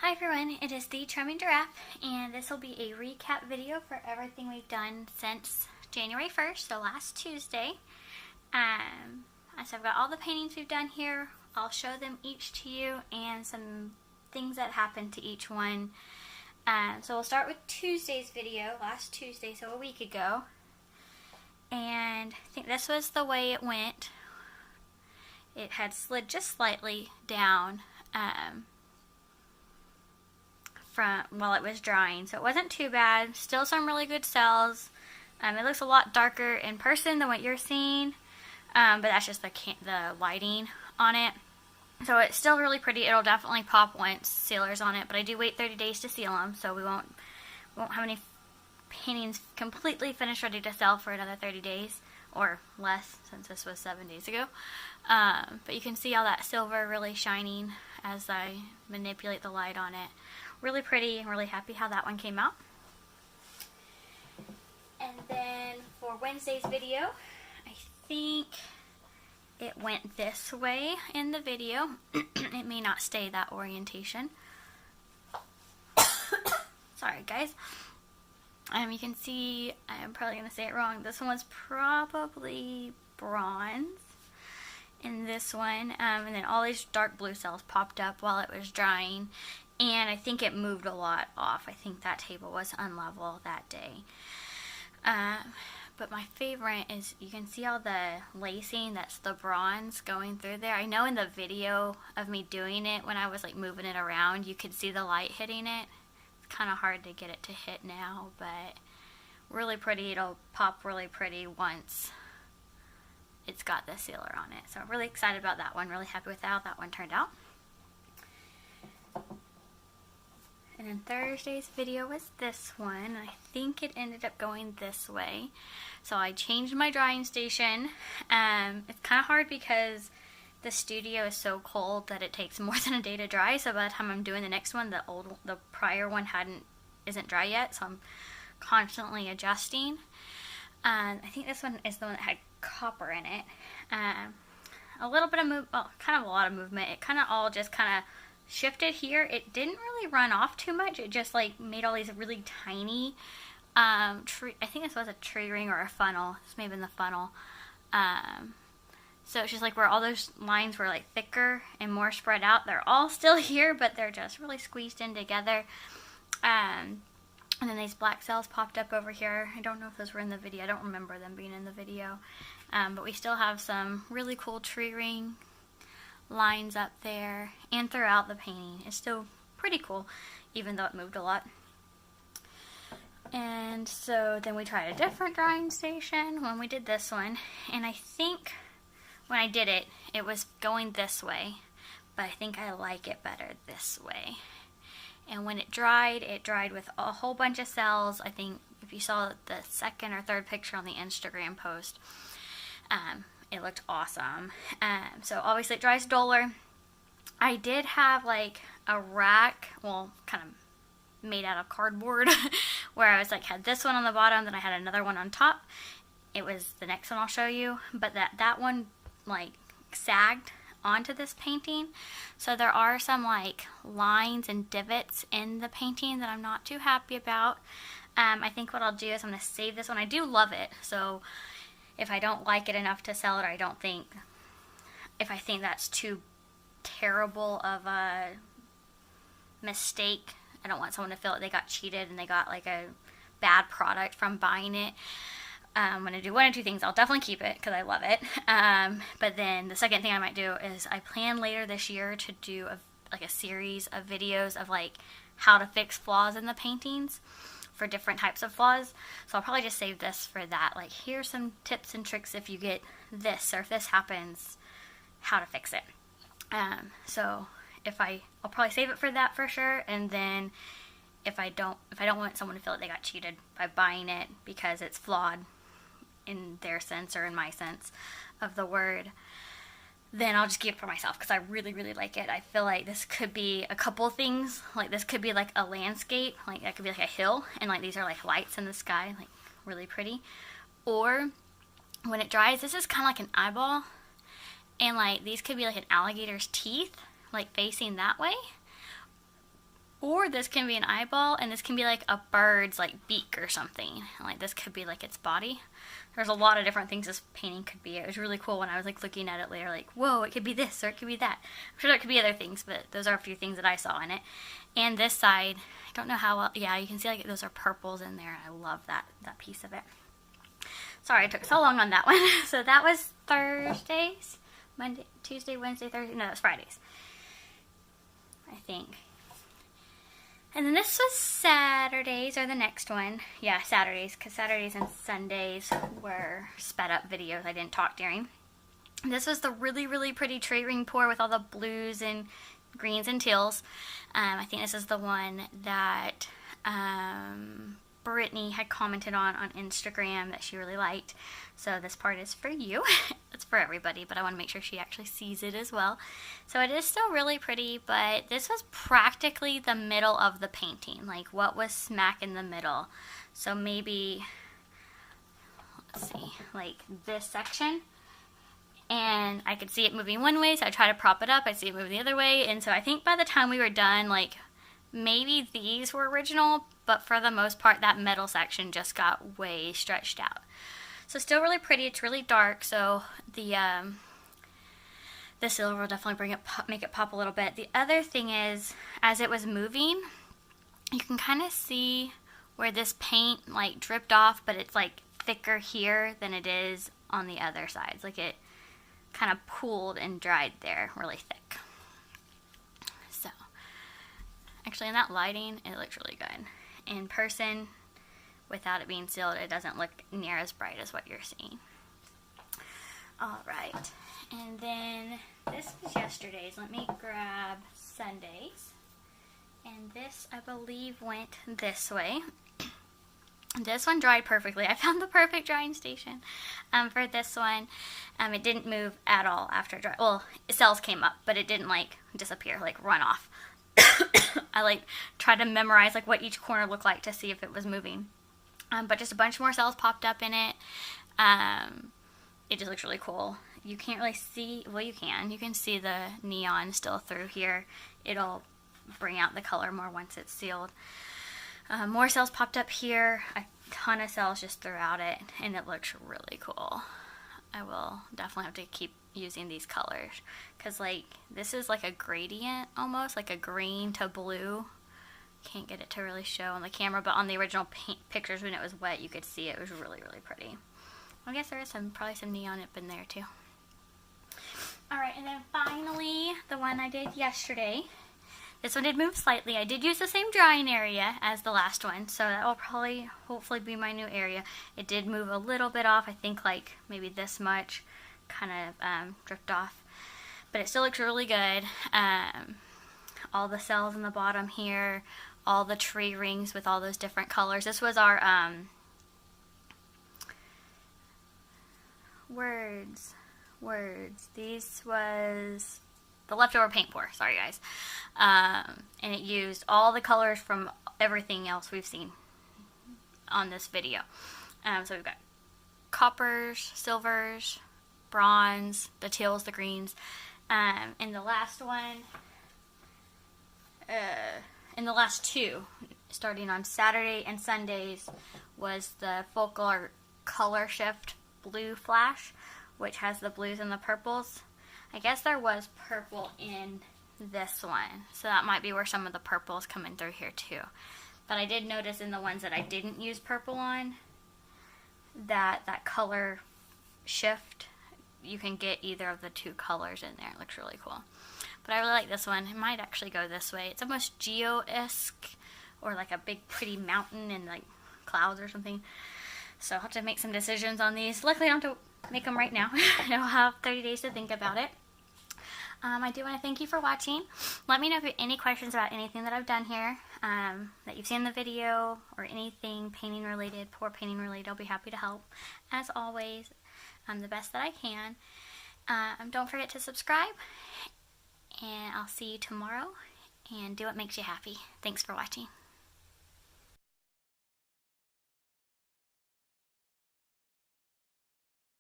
Hi everyone, it is the Charming Giraffe, and this will be a recap video for everything we've done since January 1st, so last Tuesday. So I've got all the paintings we've done here. I'll show them each to you and some things that happened to each one. So we'll start with Tuesday's video, last Tuesday, so a week ago. And I think this was the way it went. It had slid just slightly down while it was drying, so it wasn't too bad. Still some really good cells. It looks a lot darker in person than what you're seeing, but that's just the lighting on it. So it's still really pretty. It'll definitely pop once sealer's on it, but I do wait 30 days to seal them, so we won't have any paintings completely finished ready to sell for another 30 days or less, since this was 7 days ago. But you can see all that silver really shining as I manipulate the light on it. Really pretty and really happy how that one came out. And then for Wednesday's video, I think it went this way in the video. It may not stay that orientation. Sorry guys. You can see, I'm probably going to say it wrong, this one was probably bronze in this one, and then all these dark blue cells popped up while it was drying, and I think it moved a lot off. I think that table was unlevel that day. But my favorite is, you can see all the lacing, that's the bronze going through there. I know in the video of me doing it, when I was like moving it around, you could see the light hitting it. It's kind of hard to get it to hit now, but really pretty. It'll pop really pretty once it's got the sealer on it. So I'm really excited about that one. Really happy with how that one turned out. And then Thursday's video was this one. I think it ended up going this way. So I changed my drying station. It's kind of hard because the studio is so cold that it takes more than a day to dry. So by the time I'm doing the next one, the prior one isn't dry yet. So I'm constantly adjusting. I think this one is the one that had copper in it. A little bit of kind of a lot of movement. It kind of all just kind of shifted here. It didn't really run off too much. It just like made all these really tiny tree. I think this was a tree ring or a funnel. This may have been the funnel. So it's just like where all those lines were like thicker and more spread out. They're all still here, but they're just really squeezed in together. And then these black cells popped up over here. I don't know if those were in the video. I don't remember them being in the video. But we still have some really cool tree ring lines up there and throughout the painting. It's still pretty cool, even though it moved a lot. And so then we tried a different drying station when we did this one. And I think when I did it, it was going this way. But I think I like it better this way. And when it dried with a whole bunch of cells. I think if you saw the second or third picture on the Instagram post, it looked awesome. So obviously it dries duller. I did have like a rack, well, kind of made out of cardboard, where I was like, had this one on the bottom, then I had another one on top. It was the next one I'll show you, but that one like sagged onto this painting, so there are some like lines and divots in the painting that I'm not too happy about. I think what I'll do is I'm going to save this one. I do love it, so if I don't like it enough to sell it, or if I think that's too terrible of a mistake, I don't want someone to feel like they got cheated and they got like a bad product from buying it. I'm going to do one or two things. I'll definitely keep it because I love it. But then the second thing I might do is I plan later this year to do a series of videos of like how to fix flaws in the paintings for different types of flaws. So I'll probably just save this for that. Like, here's some tips and tricks if you get this, or if this happens, how to fix it. So I'll probably save it for that for sure. And then if I don't want someone to feel like they got cheated by buying it because it's flawed in their sense or in my sense of the word, then I'll just keep it for myself because I really, really like it. I feel like this could be a couple things. Like, this could be like a landscape. Like, that could be like a hill, and like these are like lights in the sky, like really pretty. Or when it dries, this is kind of like an eyeball, and like these could be like an alligator's teeth, like facing that way. Or this can be an eyeball, and this can be like a bird's like beak or something. Like this could be like its body. There's a lot of different things this painting could be. It was really cool when I was like looking at it later, like, whoa, it could be this or it could be that. I'm sure there could be other things, but those are a few things that I saw in it. And this side, I don't know how well, yeah, you can see like those are purples in there. I love that piece of it. Sorry, it took so long on that one. So that was Thursdays, Monday, Tuesday, Wednesday, Thursday. No, that was Fridays, I think. And then this was Saturdays, or the next one. Yeah, Saturdays, because Saturdays and Sundays were sped up videos I didn't talk during. This was the really, really pretty tree ring pour with all the blues and greens and teals. I think this is the one that Brittany had commented on Instagram that she really liked. So this part is for you. It's for everybody, but I want to make sure she actually sees it as well. So it is still really pretty, but this was practically the middle of the painting, like what was smack in the middle. So maybe, let's see, like this section. And I could see it moving one way, so I try to prop it up. I see it moving the other way. And so I think by the time we were done, like maybe these were original, but for the most part, that middle section just got way stretched out. So still really pretty. It's really dark, so the silver will definitely make it pop a little bit. The other thing is, as it was moving, you can kind of see where this paint like dripped off, but it's like thicker here than it is on the other sides. Like it kind of pooled and dried there really thick. So actually in that lighting, it looks really good. In person, without it being sealed, it doesn't look near as bright as what you're seeing. Alright, and then this was yesterday's. Let me grab Sunday's. And this, I believe, went this way. This one dried perfectly. I found the perfect drying station for this one. It didn't move at all after dry. Well, cells came up, but it didn't like disappear, like run off. I like tried to memorize like what each corner looked like to see if it was moving. But just a bunch more cells popped up in it. It just looks really cool. You can't really see, well you can see the neon still through here. It'll bring out the color more once it's sealed. More cells popped up here, a ton of cells just throughout it, and it looks really cool. I will definitely have to keep using these colors, because like this is like a gradient almost, like a green to blue. Can't get it to really show on the camera, but on the original pictures when it was wet, you could see it was really, really pretty. I guess there is probably some neon up in there too. Alright, and then finally, the one I did yesterday. This one did move slightly. I did use the same drying area as the last one, so that will probably, hopefully be my new area. It did move a little bit off, I think like maybe this much, kind of dripped off. But it still looks really good. All the cells in the bottom here, all the tree rings with all those different colors. This was our words. These was the leftover paint pour. Sorry guys. And it used all the colors from everything else we've seen on this video. So we've got coppers, silvers, bronze, the teals, the greens. In the last one, in the last two, starting on Saturday and Sundays, was the full color shift blue flash, which has the blues and the purples. I guess there was purple in this one, so that might be where some of the purples coming through here too. But I did notice in the ones that I didn't use purple on, that color shift, you can get either of the two colors in there. It looks really cool. But I really like this one. It might actually go this way. It's almost geo-esque, or like a big pretty mountain and like clouds or something. So I'll have to make some decisions on these. Luckily I don't have to make them right now. I'll have 30 days to think about it. I do want to thank you for watching. Let me know if you have any questions about anything that I've done here, that you've seen in the video, or anything painting related, pour painting related. I'll be happy to help. As always, I'm the best that I can. Don't forget to subscribe, and I'll see you tomorrow, and do what makes you happy. Thanks for watching.